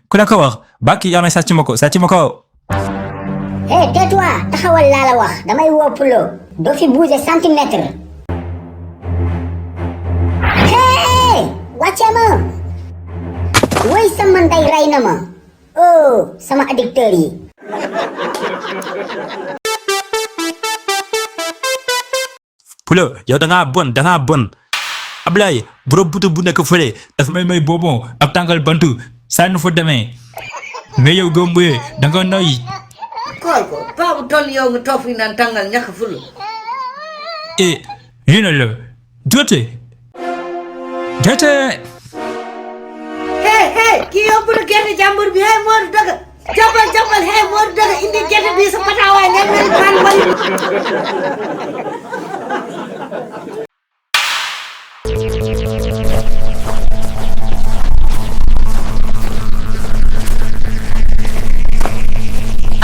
ku la ko wax bàkki yaa may sàcc ma ko. tais-toi taxawal laa la wax damay woo Pulo doo fi bouger centimètre. wàcce ma woy sama ndey rey na ma sama addicteur yi. Pulo yow dangaa bon Ablaye borom butu bu nekk fële dafa may boobon ab tàngal bantu saa nu fa demee mais yow gombuye danga noy. koy ko baabu toll yow nga toog fi naan tàngal ñàkk fulu. yéen a la joote. kii yow bu la gerte jàmbur bi Modou Daga jàppal Modou Daga indi gerte bi sa pataawaay nga mel kan wali.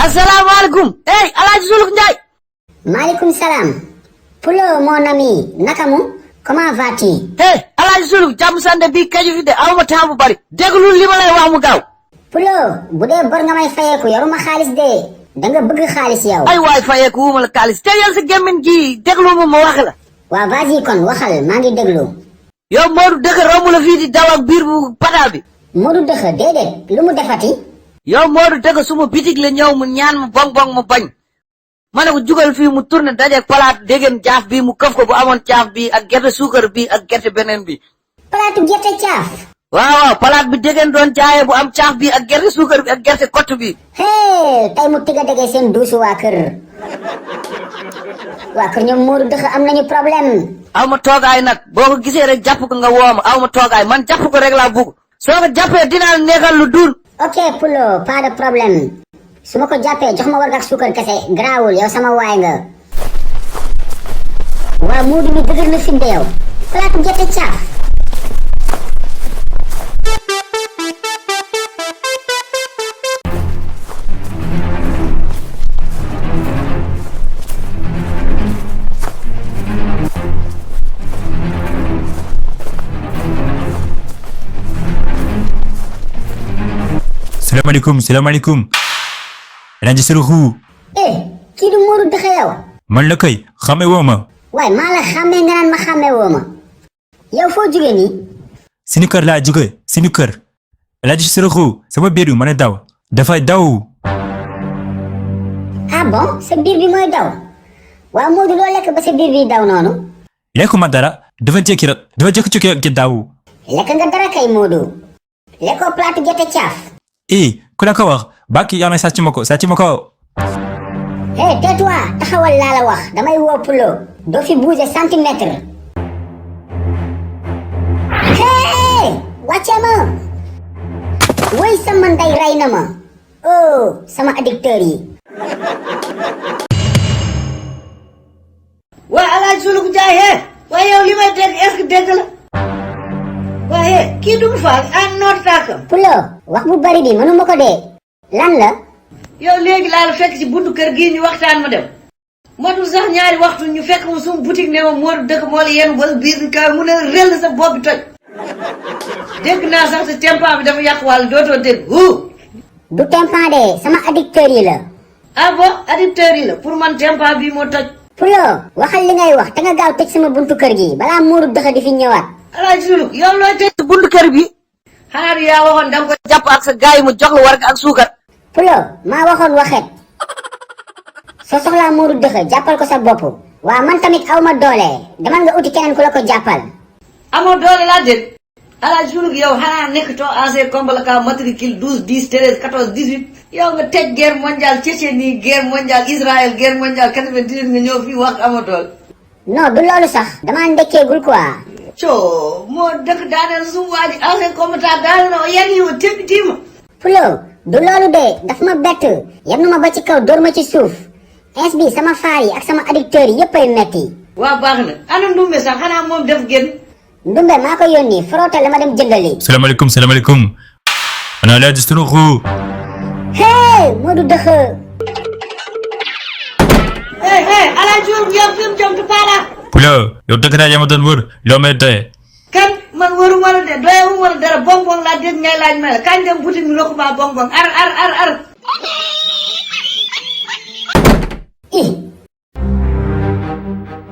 asalaamaaleykum. Alaaji Souloukhou Ndiaye. maaleykum salaam. Pulo mon ami naka mu comment vas-tu. Alaaji Souloukhou jàmm sande bii kaju fi de aw ma temps bu bari. déglu li ma lay wax mu gaaw. Pulo bu dee bor nga may fayeeku yoruma xaalis de danga bëgg xaalis yow. ay waay fayeeku wu ma la xaalis te yal sa gémmiñ gi déglu ma wax la. waaw vas-y kon waxal maa ngi déglu. yow Modou Daga romb la fii di daw ak biir bu pataa bi. Modou Daga déedéet lu mu defati. yow Modou Daga suma bitig la ñëw mu ñaan mu bong mu bañ ma ne ko jugal fii mu tourné dajeeg palaat déggeen caaf bi mu këf ko bu amoon caaf bi ak gerte suukar bi ak gerte beneen bi. palaatu gerte caaf. waaw palaat bi déggeen doon jaayee bu am caaf bi ak gerte suukar bi ak gerte kott bi. tey mu tiga dege seen duusu waa kër ñoom Modou Daga am nañu problème. aw ma toogaay nag boo ko gisee rek jàpp ko nga woo ma aw ma toogaay man jàpp ko rek laa bugg soo ko jàppee dinaa neexal lu dul. ok Pulo pas de problème su ma ko jàppee jox ma warga ak suukar kese garaawul yow sama waay nga. waaw Modou mi dëgër na fi de yow palaatu gerte caaf. salaamaaleykum Alaaji Souloukhou. kii du Modou Daga yow. man la kay xame woo ma. waaye maa la xàmmee nga naan ma xàmmee woo ma yow foo jógee nii. sunu kër laa jóge sunu kër Alaaji Souloukhou sama biir bi mën a daw dafay daw. ah bon sa biir bi mooy daw waaw Modou loo lekk ba sa biir bi daw noonu. lekkuma dara dafa jékki-jékki daw. lekk nga dara kay Modou. lekkoo palaatu gerte caaf. ku la ko wax bàkki yaa may sàcc ma ko. tais-toi taxawal laa la wax damay woo Pulo doo fi bouger centimètre. wàcce ma woy sama ndey rey na ma sama addicteur yi. waa Alaaji Souloukhou Ndiaye waaye yow li may dégg est-ce que dégg la waaye kii du mu faal an noot tàkkam. Pulo wax bu bari bi mënuma ko dee lan la. yow léegi laa la fekk ci buntu kër gii ñu waxtaan ma dem matul sax ñaari waxtu ñu fekk mu sum boutique ne ma Modou Daga moo la yenn ba biir bi kaw mu ne rell sa bopp bi toj dégg naa sax sa tempa bi dafa yàq wàll dootoo dégg du tempa de sama addicteur yi la. ah bon addicteur yi la pour man tempa bi moo toj. Pulo waxal li ngay wax te nga gaaw tëj sama buntu kër gi balaa Modou Daga di fi ñëwaat. Alaaji Souloukhou yow looy tëj buntu kër bi xanaa du yaa waxoon danga ko jàpp ak sa gaay mu jox la warga ak suukar. Pulo maa waxoon waxet soo soxlaa Modou Daga jàppal ko sa bopp. waaw man tamit aw ma doole demal nga uti keneen ku la ko jàppal. amoo doole laa dégg Alaaji Souloukhou yow xanaa nekkatoo ancien combattant ka matricule 12 10 13 14 18 yow nga teg guerre mondiale Tchétchénie guerre mondiale Israël guerre mondiale 98 nga ñëw fii wax amoo doole. non du loolu sax damaa ndekkeegul quoi. moo dëkk daaneel suñu waa ji ancien combattant daaneel na yan yi ma tëb tiima. Pulo du loolu de daf ma bett yem na ma ba ci kaw dóor ma ci suuf ins bi sama faar yi ak sama addicteurs yi yëpp ay metti. waaw baax na ana Ndumbe sax xanaa moom def génn. Ndumbe maa ko yónni frotté la ma dem jëndali. salaamaaleykum ana Alaaji Souloukhou. Modou Daga. Alaaji Souloukhou yow fi mu jëm tu paala. Pulo yow dëgg naa yaa ma doon wër loo may doye. kan man wëruma la de doyewuma la dara bonbon laa dégg ngay laaj ma la kañ dem boutique mi lokuma bong bong ar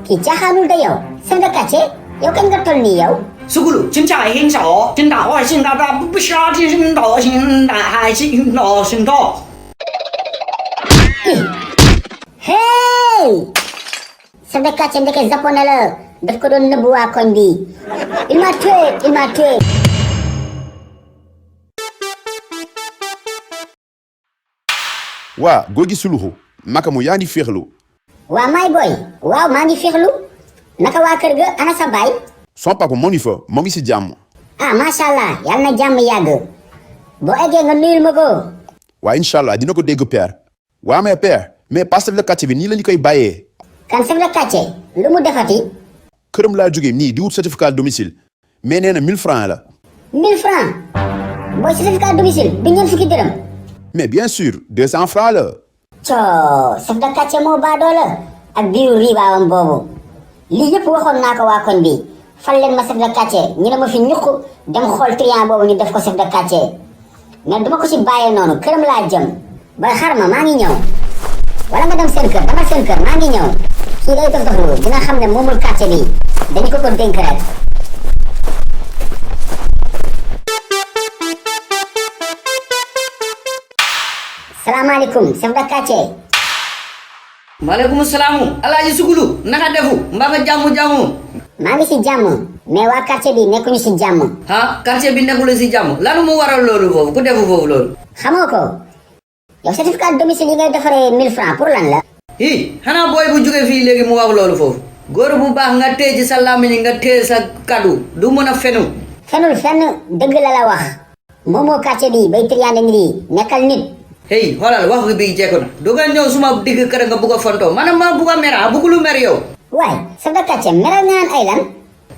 kii caaxaanul de yow chef de quartier yow kañ nga toll nii yow. Souloukhou真假很少，真打坏心大大不杀的心倒心大还心倒心倒。 hey chef de quartier ndeke japonais la daf ko doon nëbbu waa koñ bi il m'a tué. waa góor gi Souloukhou naka mu yaa ngi féexlu. waa may boy waaw maa ngi féexlu naka waa kër ga ana sa baay. son papa moo ngi fa moo ngi si jàmm. ah macha allah yàlla na jàmm yàgg boo eggee nga nuyul ma ko. waa incha allah dina ko dégg père. waa mais père mais pas chef de quartier bi nii la ñu koy bàyyee. kan chef de quartier lu mu defati. këram laa jógee nii di wut certificat domicile mais nee na 1000 francs la. 1000 francs booy certificat domicile du ñeent fukki dërëm. mais bien sûr 200 francs la. coo chef de quartier moo baadoo la ak biiru riibaawam boobu lii yëpp waxoon naa ko waa koñ bi fal leen ma chef de quartier ñu ne ma fi ñuq dem xool triant boobu ñu def ko chef de quartier mais duma ko ci bàyyee noonu këram laa jëm ba xar ma maa ngi ñëw wala nga dem seen kër dama seen kër maa ngi ñëw kii day dof doflu dina xam ne moomul quartier bi dañu ko dénk rek. salaamaaleykum chef de quartier. maaleykum salaam Alaaji Souloukhou naka defu mbaa nga jàmm. maa ngi ci jàmm mais waa quartier bi nekkuñu ci jàmm. ah quartier bi nekkul ci jàmm lanu mu waral loolu foofu ku defu foofu loolu. xamoo ko yow certificat domicile yi ngay defaree 1000 francs pour lan la. xanaa booy bu jógee fii léegi mu wax loolu foofu. góor bu baax nga téye ci sa làmmiñ nga téye sa kaddu du mën a fenu. fenul fenn dëgg la wax moomoo quartier bi bay triande nit yi nekkal nit. xoolal wax bi jekku na du nga ñëw suma digg kër nga bugg a fontoo man ma bugg a mer bugg lu mer yow. waay chef de quartier meral nga naan ay lan.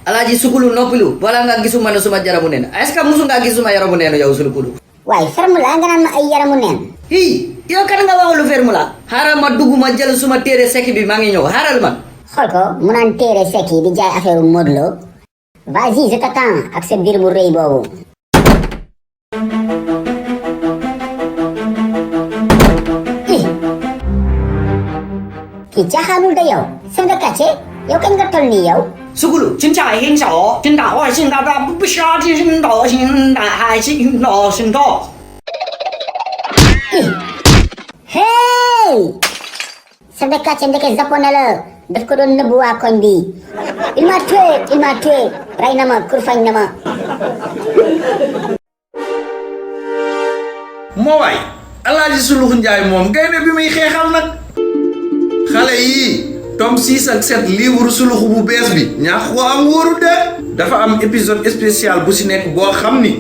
Alaaji Souloukhou noppilu wala nga gisuma ne suma yaramu neen est-ce que musu nga gis suma yaramu neen yow Souloukhou. waay ferme la nga naan ma ay yaramu neen. yow kan nga waxul ferme la. xaaral ma dugg ma jël suma téere sekk bi maa ngi ñëw xaaral ma. xool ko mu naan téere sekk yi di jaay affaire Modou Lo. vas-y je t'attends ak sa biir bu rëy boobu. kii caaxaanul de yow chef de quartier yow kañ nga toll nii yow. Souloukhou真假很少，真打坏心大大不杀的心倒心大还心倒心倒。 hey chef de quartier ndeke japonais la daf ko doon nëbbu waa koñ bi il m'a tué rey na ma kurfañ na ma. moo waay Alaaji Souloukhou Ndiaye moom gaynde bi muy xeexal nag xale yii tome 6 ak 7 livre Souloukhou bu bees bi ñaax ko am wóoru de dafa am épisode spécial bu si nekk boo xam ni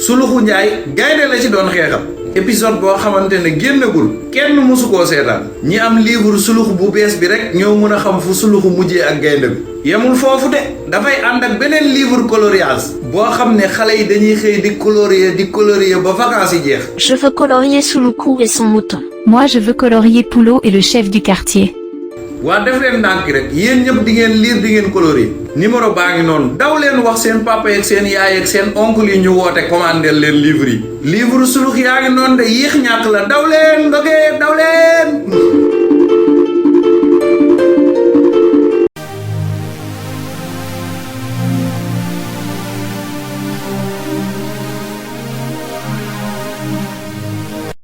Souloukhou Ndiaye gaynde la ci doon xeexal épisode boo xamante ne génnagul kenn mësu koo seetaan ñi am livre Souloukhou bu bees bi rek ñoo mën a xam fu Souloukhou mujjee ak gaynde bi yemul foofu de dafay ànd ak beneen livre coloriage boo xam ne xale yi dañuy xëy di colorier ba vacances yi jeex. Je veux colorier Souloukhou et son mouton. Moi je veux colorier Poulot et le chef du quartier. waa def leen ndànk rek yéen ñëpp di ngeen lire di ngeen colorier numéro baa ngi noonu daw leen wax seen papa yeeg seen yaay yeeg seen oncle yi ñu woote commandé leen livre yi livre Souloukhou yaa ngi noonu de yéex ñàkk la daw leen ndogee daw leen